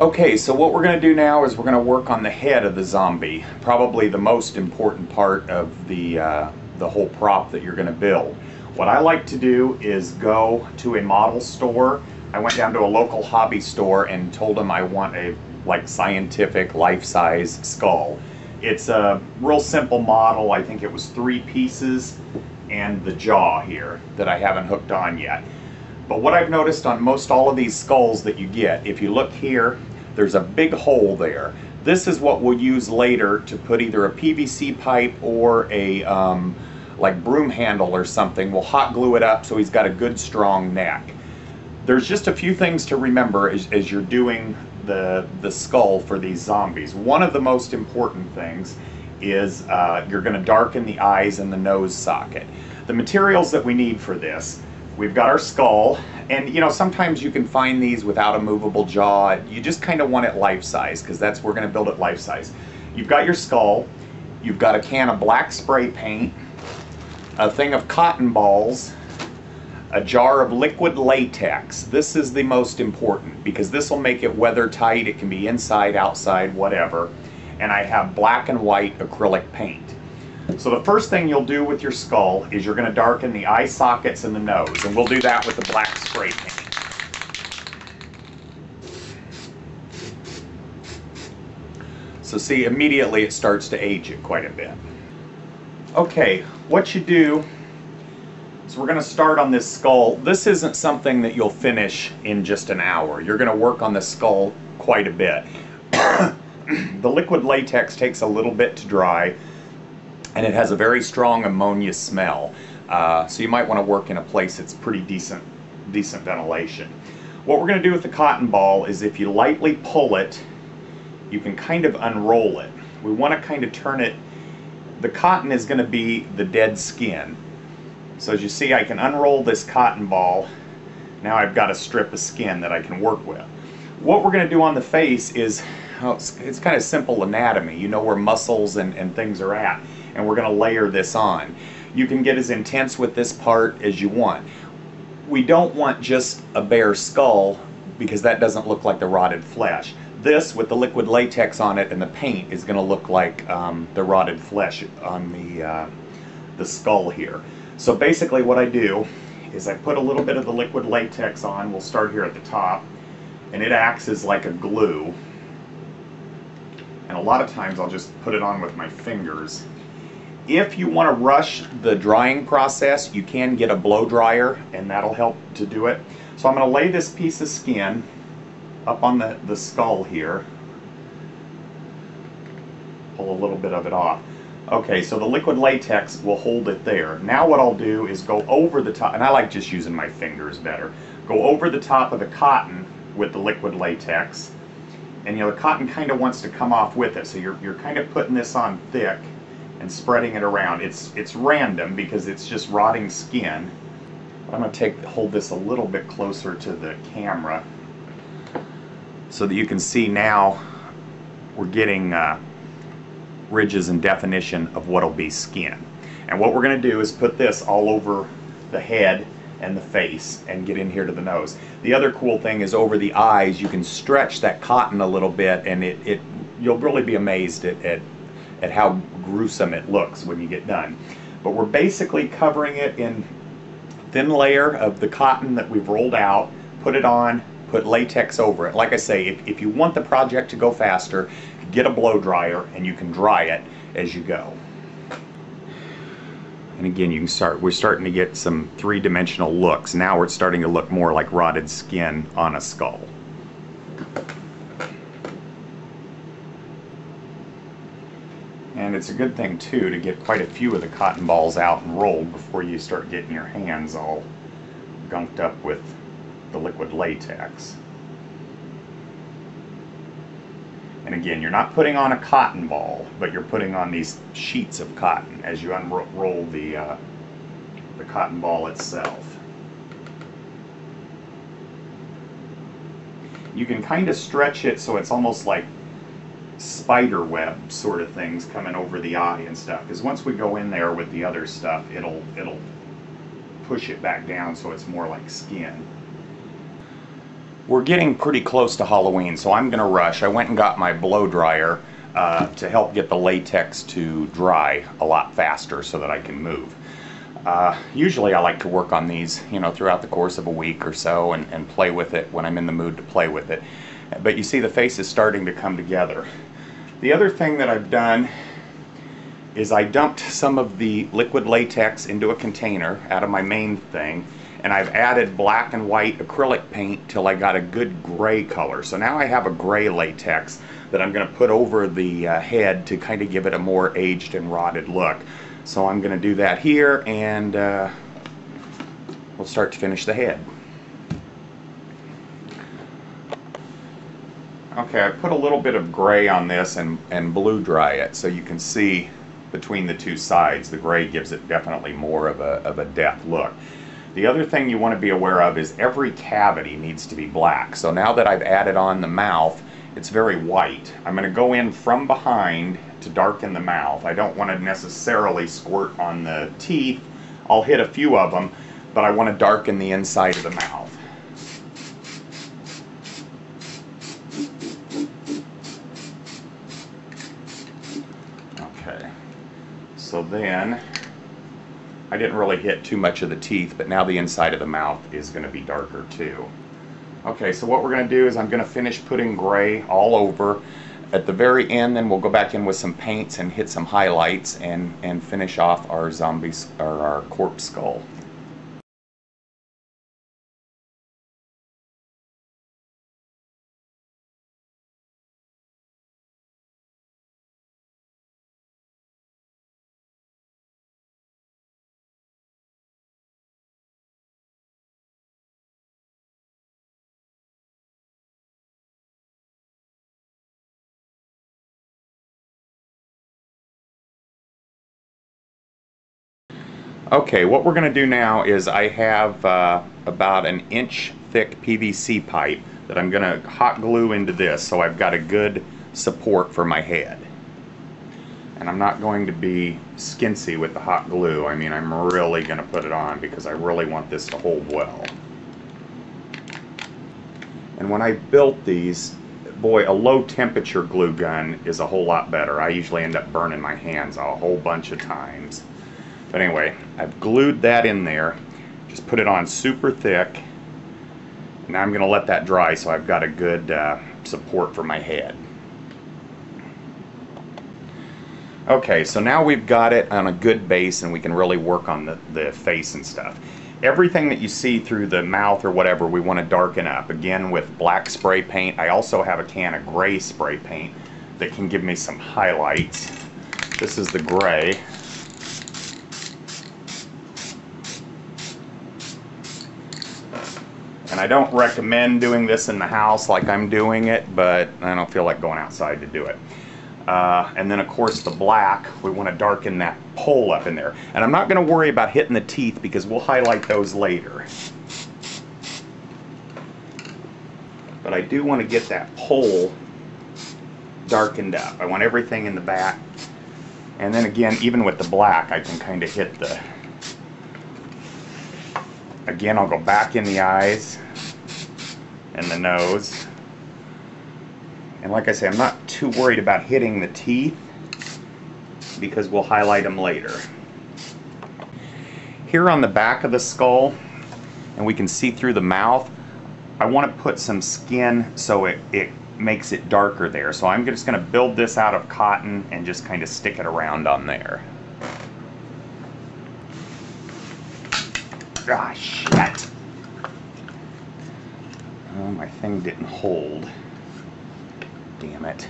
Okay, so what we're going to do now is we're going to work on the head of the zombie, probably the most important part of the whole prop that you're going to build. What I like to do is go to a model store. I went down to a local hobby store and told them I want a scientific life-size skull. It's a real simple model. I think it was 3 pieces and the jaw here that I haven't hooked on yet. But what I've noticed on most all of these skulls that you get, if you look here, there's a big hole there. This is what we'll use later to put either a PVC pipe or a like broom handle or something. We'll hot glue it up so he's got a good strong neck. There's just a few things to remember as you're doing the skull for these zombies. One of the most important things is you're going to darken the eyes and the nose socket. The materials that we need for this, we've got our skull, and you know, sometimes you can find these without a movable jaw. You just kind of want it life size, because that's we're going to build it life size. You've got your skull, you've got a can of black spray paint, a thing of cotton balls, a jar of liquid latex. This is the most important because this will make it weather tight. It can be inside, outside, whatever. And I have black and white acrylic paint. So the first thing you'll do with your skull is you're going to darken the eye sockets and the nose, and we'll do that with the black spray paint. So see, immediately it starts to age it quite a bit. Okay, what you do is we're going to start on this skull. This isn't something that you'll finish in just an hour. You're going to work on the skull quite a bit. The liquid latex takes a little bit to dry, and it has a very strong ammonia smell. So you might want to work in a place that's pretty decent ventilation. What we're going to do with the cotton ball is if you lightly pull it, you can kind of unroll it. We want to kind of turn it. The cotton is going to be the dead skin. So as you see, I can unroll this cotton ball. Now I've got a strip of skin that I can work with. What we're going to do on the face is, it's kind of simple anatomy. You know where muscles and things are at. And we're going to layer this on. You can get as intense with this part as you want. We don't want just a bare skull because that doesn't look like the rotted flesh. This, with the liquid latex on it and the paint, is going to look like the rotted flesh on the skull here. So basically what I do is I put a little bit of the liquid latex on. We'll start here at the top, and it acts as like a glue. And a lot of times I'll just put it on with my fingers. If you want to rush the drying process, you can get a blow dryer, and that'll help to do it. So I'm going to lay this piece of skin up on the skull here. Pull a little bit of it off. Okay, so the liquid latex will hold it there. Now what I'll do is go over the top, and I like just using my fingers better. Go over the top of the cotton with the liquid latex, and you know, the cotton kind of wants to come off with it, so you're kind of putting this on thick and spreading it around. It's random because it's just rotting skin. But I'm going to hold this a little bit closer to the camera so that you can see now we're getting ridges and definition of what'll be skin. And what we're going to do is put this all over the head and the face and get in here to the nose. The other cool thing is over the eyes you can stretch that cotton a little bit, and you'll really be amazed at how gruesome it looks when you get done. But we're basically covering it in thin layer of the cotton that we've rolled out, put it on, put latex over it. Like I say, if you want the project to go faster, get a blow dryer and you can dry it as you go. And again, we're starting to get some three-dimensional looks. Now we're starting to look more like rotted skin on a skull. And it's a good thing too to get quite a few of the cotton balls out and rolled before you start getting your hands all gunked up with the liquid latex. And again, you're not putting on a cotton ball, but you're putting on these sheets of cotton as you unroll the cotton ball itself. You can kind of stretch it so it's almost like spider web sort of things coming over the eye and stuff, because once we go in there with the other stuff, it'll push it back down so it's more like skin. We're getting pretty close to Halloween, so I'm going to rush. I went and got my blow dryer to help get the latex to dry a lot faster so that I can move. Usually I like to work on these, you know, throughout the course of a week or so and play with it when I'm in the mood to play with it. But you see the face is starting to come together. The other thing that I've done is I dumped some of the liquid latex into a container out of my main thing, and I've added black and white acrylic paint till I got a good gray color. So now I have a gray latex that I'm going to put over the head to kind of give it a more aged and rotted look. So I'm going to do that here, and we'll start to finish the head. Okay, I put a little bit of gray on this and blue dry it so you can see between the two sides. The gray gives it definitely more of a depth look. The other thing you want to be aware of is every cavity needs to be black. So now that I've added on the mouth, it's very white. I'm going to go in from behind to darken the mouth. I don't want to necessarily squirt on the teeth. I'll hit a few of them, but I want to darken the inside of the mouth. Okay, so then I didn't really hit too much of the teeth, but now the inside of the mouth is going to be darker too. Okay, so what we're going to do is I'm going to finish putting gray all over. At the very end, then we'll go back in with some paints and hit some highlights and finish off our zombies or our corpse skull. Okay, what we're going to do now is I have about an inch thick PVC pipe that I'm going to hot glue into this so I've got a good support for my head. And I'm not going to be skinsy with the hot glue. I mean, I'm really going to put it on because I really want this to hold well. And when I built these, boy, a low temperature glue gun is a whole lot better. I usually end up burning my hands a whole bunch of times. But anyway, I've glued that in there, just put it on super thick. Now I'm going to let that dry so I've got a good support for my head. Okay, so now we've got it on a good base and we can really work on the face and stuff. Everything that you see through the mouth or whatever we want to darken up. Again, with black spray paint. I also have a can of gray spray paint that can give me some highlights. This is the gray. And I don't recommend doing this in the house like I'm doing it, but I don't feel like going outside to do it. And then of course the black, we want to darken that pole up in there. And I'm not going to worry about hitting the teeth because we'll highlight those later. But I do want to get that pole darkened up. I want everything in the back. And then again, even with the black, I can kind of hit the... Again, I'll go back in the eyes and the nose. And like I say, I'm not too worried about hitting the teeth because we'll highlight them later. Here on the back of the skull, and we can see through the mouth, I want to put some skin so it makes it darker there. So I'm just going to build this out of cotton and just kind of stick it around on there. Ah, shit. Oh, my thing didn't hold. Damn it.